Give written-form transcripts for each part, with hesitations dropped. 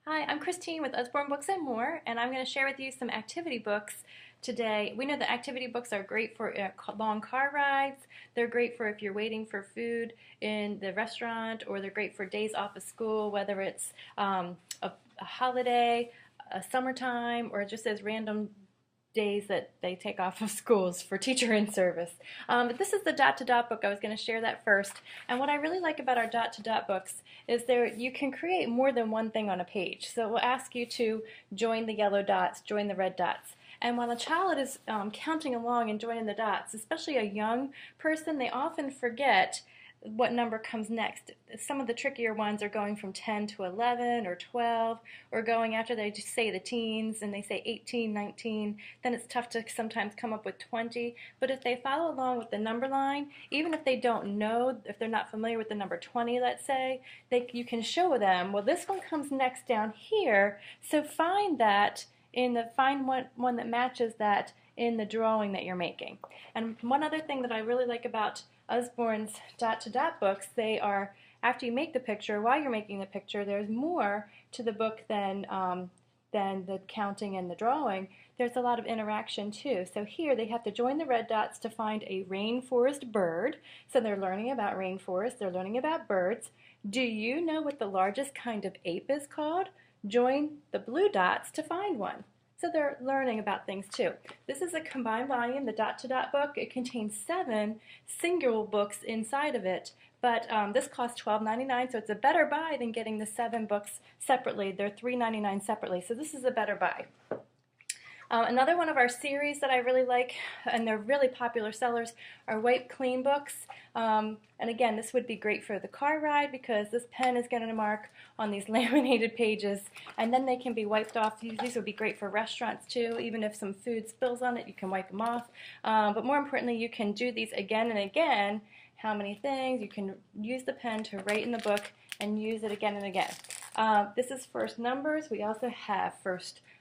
Hi, I'm Christine with Usborne Books and More, and I'm going to share with you some activity books today. We know that activity books are great for long car rides. They're great for if you're waiting for food in the restaurant, or they're great for days off of school, whether it's a holiday, a summertime, or just as random days that they take off of schools for teacher in service. But this is the dot to dot book. I was going to share that first. And what I really like about our dot to dot books is you can create more than one thing on a page. So it will ask you to join the yellow dots, join the red dots. And while a child is counting along and joining the dots, especially a young person, they often forget what number comes next. Some of the trickier ones are going from 10 to 11 or 12, or going after they just say the teens and they say 18, 19, then it's tough to sometimes come up with 20. But if they follow along with the number line, even if they don't know, if they're not familiar with the number 20, let's say, you can show them, well, this one comes next down here, so find one that matches that in the drawing that you're making. And one other thing that I really like about Usborne's dot to dot books, they are, after you make the picture, while you're making the picture, there's more to the book than the counting and the drawing. There's a lot of interaction too. So here they have to join the red dots to find a rainforest bird. So they're learning about rainforests, they're learning about birds. Do you know what the largest kind of ape is called? Join the blue dots to find one. So they're learning about things too. This is a combined volume, the dot to dot book. It contains 7 single books inside of it, but this costs $12.99, so it's a better buy than getting the 7 books separately. They're $3.99 separately, so this is a better buy. Another one of our series that I really like, and they're really popular sellers, are Wipe Clean books. And again, this would be great for the car ride because this pen is going to mark on these laminated pages, and then they can be wiped off. These would be great for restaurants too. Even if some food spills on it, you can wipe them off. But more importantly, you can do these again and again. How many things? You can use the pen to write in the book and use it again and again. This is first numbers. We also have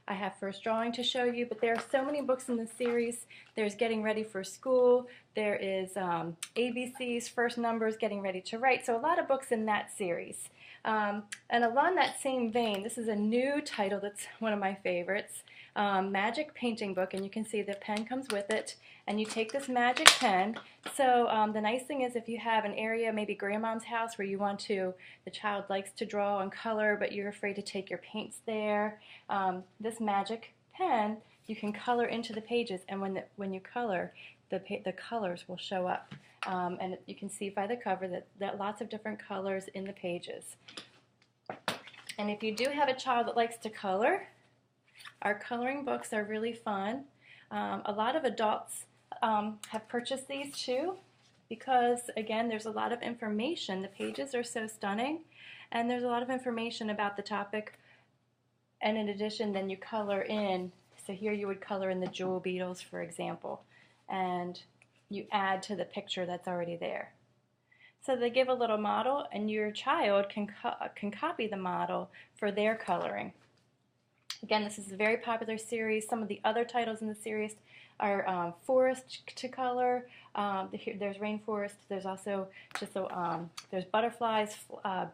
I have first drawing to show you, but there are so many books in this series. There's Getting Ready for School, there is ABC's, First Numbers, Getting Ready to Write, so a lot of books in that series. And along that same vein, this is a new title that's one of my favorites, Magic Painting Book, and you can see the pen comes with it, and you take this magic pen. So the nice thing is if you have an area, maybe grandma's house, where the child likes to draw and color, but you're afraid to take your paints there, this magic pen, you can color into the pages, and when you color, the colors will show up. And you can see by the cover that lots of different colors in the pages. And if you do have a child that likes to color, our coloring books are really fun. A lot of adults have purchased these too because, again, there's a lot of information. The pages are so stunning, and there's a lot of information about the topic. And in addition, then you color in. So here you would color in the jewel beetles, for example, and you add to the picture that's already there. So they give a little model, and your child can copy the model for their coloring. Again, this is a very popular series. Some of the other titles in the series are forest to color. There's rainforest. There's also there's butterflies,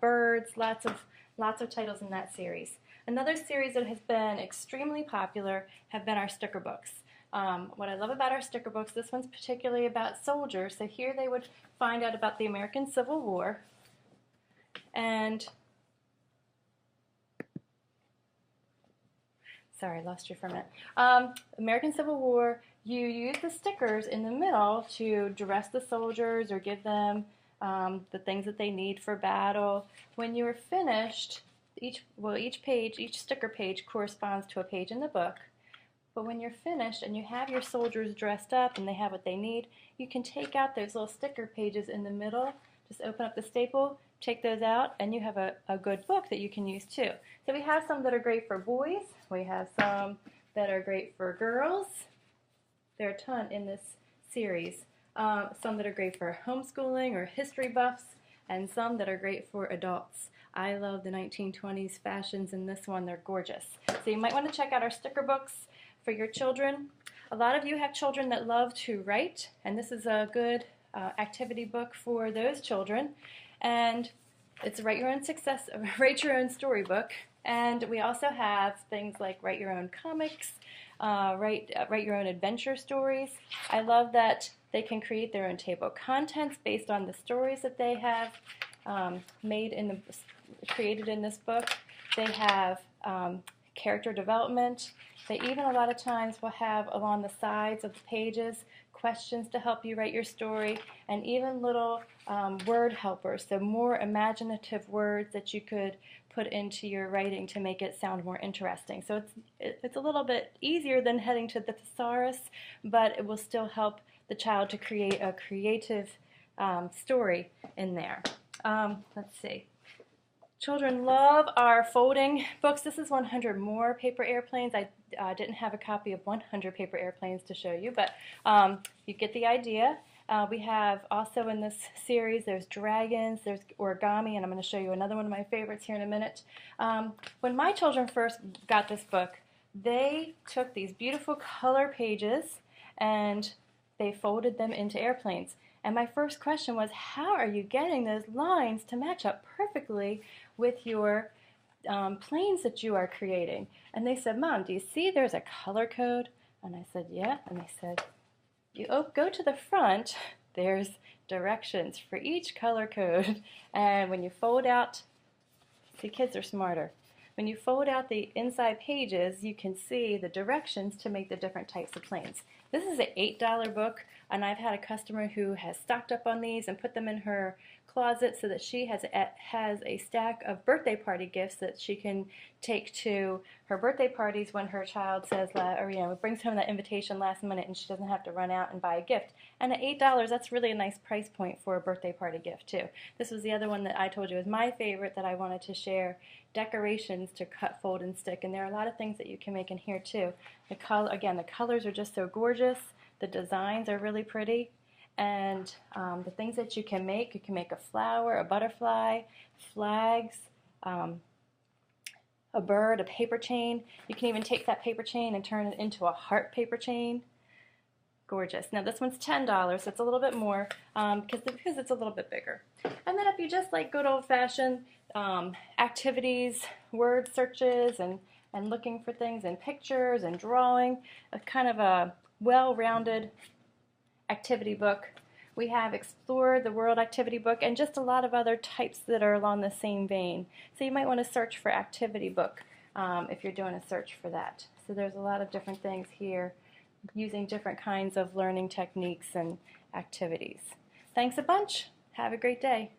birds. Lots of titles in that series. Another series that has been extremely popular have been our sticker books. What I love about our sticker books, this one's particularly about soldiers. So here they would find out about the American Civil War, and sorry, I lost you for a minute. American Civil War, you use the stickers in the middle to dress the soldiers or give them the things that they need for battle. When you are finished, each sticker page corresponds to a page in the book. But when you're finished and you have your soldiers dressed up and they have what they need, you can take out those little sticker pages in the middle, just open up the staple, take those out, and you have a good book that you can use too. So we have some that are great for boys, we have some that are great for girls. There are a ton in this series. Some that are great for homeschooling or history buffs, and some that are great for adults. I love the 1920s fashions in this one, they're gorgeous. So you might want to check out our sticker books for your children. A lot of you have children that love to write, and this is a good activity book for those children. And it's Write Your Own Storybook. And we also have things like write your own comics, write your own adventure stories. I love that they can create their own table of contents based on the stories that they have created in this book. They have character development. They even a lot of times will have along the sides of the pages questions to help you write your story, and even little word helpers, so more imaginative words that you could put into your writing to make it sound more interesting. So it's a little bit easier than heading to the thesaurus, but it will still help the child to create a creative story in there. Let's see. Children love our folding books. This is 100 More Paper Airplanes. I didn't have a copy of 100 Paper Airplanes to show you, but you get the idea. We have also in this series, there's dragons, there's origami, and I'm going to show you another one of my favorites here in a minute. When my children first got this book, they took these beautiful color pages and they folded them into airplanes. And my first question was, how are you getting those lines to match up perfectly with your planes that you are creating? And they said, Mom, do you see there's a color code? And I said, yeah. And they said, you go to the front, there's directions for each color code. And when you fold out, see, kids are smarter. When you fold out the inside pages, you can see the directions to make the different types of planes. This is an $8 book, and I've had a customer who has stocked up on these and put them in her closet so that she has a stack of birthday party gifts that she can take to her birthday parties when her child says, or brings home that invitation last minute and she doesn't have to run out and buy a gift. And at $8, that's really a nice price point for a birthday party gift too. This was the other one that I told you was my favorite that I wanted to share. Decorations to cut, fold, and stick, and there are a lot of things that you can make in here too. The colors are just so gorgeous. The designs are really pretty. And the things that you can make a flower, a butterfly, flags, a bird, a paper chain. You can even take that paper chain and turn it into a heart paper chain. Gorgeous. Now this one's $10, so it's a little bit more because it's a little bit bigger. And then if you just like good old-fashioned activities, word searches, and looking for things in pictures and drawing, a kind of a well-rounded activity book. We have Explore the World activity book and just a lot of other types that are along the same vein. So you might want to search for activity book if you're doing a search for that. So there's a lot of different things here using different kinds of learning techniques and activities. Thanks a bunch. Have a great day.